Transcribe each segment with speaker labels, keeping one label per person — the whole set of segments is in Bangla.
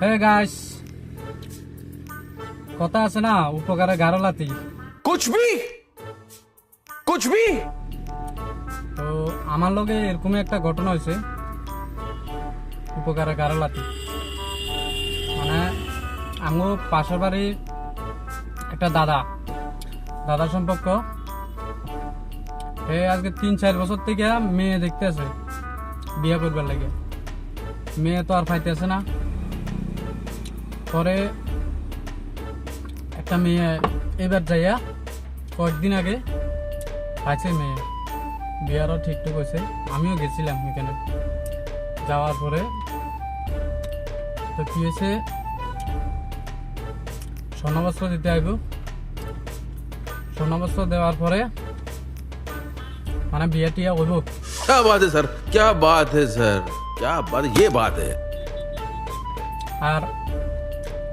Speaker 1: হে গাইস, কথা আছে না উপকারে গারো লাতি।
Speaker 2: कुछ भी
Speaker 1: তো আমার লগে এরকম একটা ঘটনা হয়েছে, উপকারে গারো লাতি। মানে আমার পাশের বাড়ির একটা দাদা সম্পর্ক। হে আজকে 3-4 বছর থেকে মেয়ে দেখতে আছে বিয়ে করবার লাগে। মেয়ে তো আর পাইতেছে না। পরে একটা মেয়ে এবার যাইয়া কয়েকদিন আগে পাইছে মেয়ে, বিয়ারও ঠিকঠাক হয়েছে। আমিও গেছিলাম এখানে। যাওয়ার পরে তো কি হয়েছে, স্বর্ণবস্ত্র দিতে আইব। স্বর্ণবস্ত্র দেওয়ার পরে মানে বিয়ে টিয়া হইব।
Speaker 2: क्या बात है सर, क्या बात है सर, क्या बात, ये बात है।
Speaker 1: আর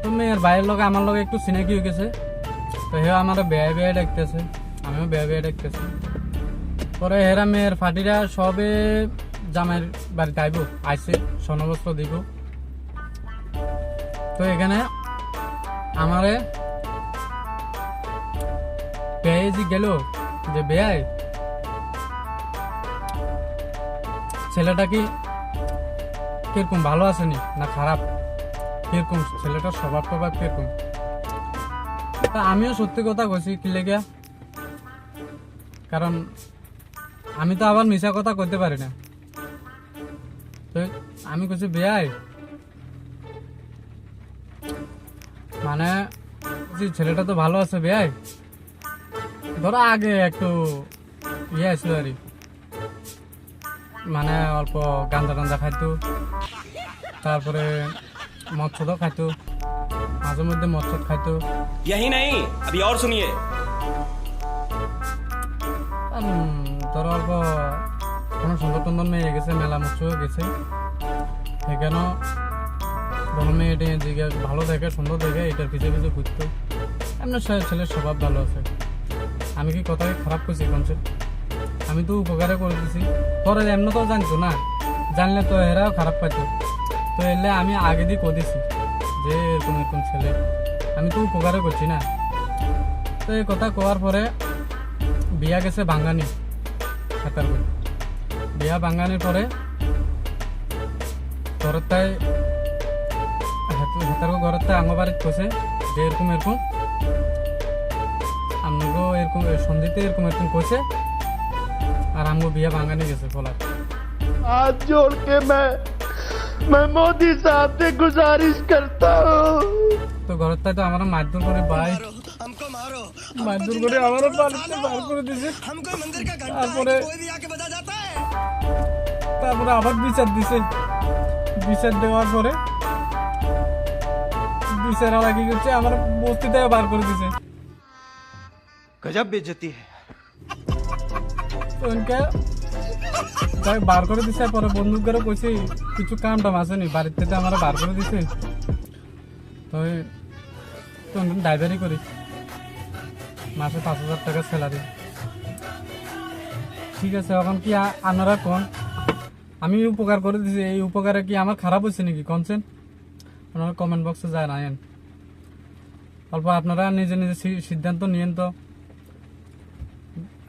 Speaker 1: তো মেয়ের ভাইয়ের লগে আমার লগে একটু চিনাকি হয়ে গেছে। তো হে আমার বেয়ে দেখতেছে, আমিও বেয়ে দেখতেছি। পরে হেরা মেয়ের ফাটিরা সবে জামাইয়ের বাড়িতে আইব, আইসে স্বর্ণবস্ত্র দিব। তো এখানে আমারে বেয়ে যে গেল যে বেয়াই ছেলেটা কি কিরকম ভালো আসেনি না খারাপ, কিরকম ছেলেটার স্বভাব টভাব কিরকম। আমিও সত্যি কথা কইছি কি লেগে, কারণ আমি তো আবার মিশা কথা করতে পারি না। তো আমি কইছি বেয়াই মানে যে ছেলেটা তো ভালো আছে বেয়াই, ধরো আগে একটু ইয়ে আসলো আর মানে অল্প গাঞ্জা খাইতো, তারপরে মৎস্যও খাইতো, মাঝে মধ্যে মৎস্য খাইতো।
Speaker 3: यही नहीं, अभी और सुनिए।
Speaker 1: ধরো অল্প কোনো সুন্দর টন্দর মেয়ে গেছে, মেলা মৎস্য গেছে। সেখানেও কোনো মেয়ে জিজ্ঞেস ভালো দেখে সুন্দর দেখে এটার পিছিয়ে ঘুরতো। এমনি ছেলের স্বভাব ভালো আছে। আমি কি কথাকে খারাপ করছি কনসেপ্ট? আমি তো উপকারে করে দিছি। পরে এমন তো জানতো না, জানলে তো এরাও খারাপ পাইতো। তো এলে আমি আগে দিয়ে কদিছি যে এরকম ছেলে, আমি তো উপকারে করছি না। তো এই কথা কোয়ার পরে বিয়া গেছে বাঙ্গানি হাতার করে। বিয়া বাঙ্গানির পরে ঘরের তাই হাতার ঘরের তাই আমার বাড়িতে কষে যে এরকম আমগো এরকম সন্ধিতে এরকম কষে, আর আমগো বিয়া বাঙ্গানি গেছে ফলার।
Speaker 4: हाथ जोड़ के मैं मोदी साहब से गुजारिश करता हूँ।
Speaker 1: তো ঘরের তাই তো আমার মারধর করে ভাই,
Speaker 5: हमको मारो,
Speaker 1: মারধর করে আমারও বাড়িতে বার করে দিছে।
Speaker 5: हमको मंदिर का घंटा है
Speaker 1: তারপরে
Speaker 5: कि कोई भी आके बजा जाता है।
Speaker 1: তারপরে আবার বিচার দিছে। বিচার দেওয়ার পরে বিচার কি করছে, আমার বস্তি থেকে বার করে দিছে।
Speaker 4: गजब बेइज्जती है।
Speaker 1: তো এনকে তাই বার করে দিছে। পরে বন্দুকেরও কইছি কিছু কাম টাম আসেনি, বাড়ির থেকে আমার বার করে দিছে। তো ড্রাইভারি করি, মাসে 5,000 টাকা স্যালারি। ঠিক আছে, এখন কি আপনারা কোন আমি উপকার করে দিছি, এই উপকারে কি আমার খারাপ হয়েছে নাকি কনসেন? আপনারা কমেন্ট বক্সে জানায়েন। অল্প আপনারা নিজে নিজে সিদ্ধান্ত নিয়েন তো,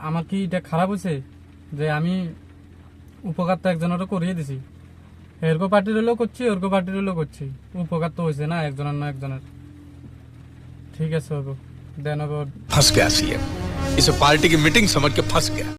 Speaker 1: আমার কি এটা খারাপ হয়েছে যে আমি উপকার তো একজনেরও করিয়ে দিছি। এরকম পার্টির হলেও করছি, ওরকম পার্টির হলেও করছি, উপকার তো হয়েছে না একজনের না একজনের। ঠিক আছে, দেন
Speaker 6: फंस गया सीएम, इसे पार्टी की मीटिंग समझ के फंस गया।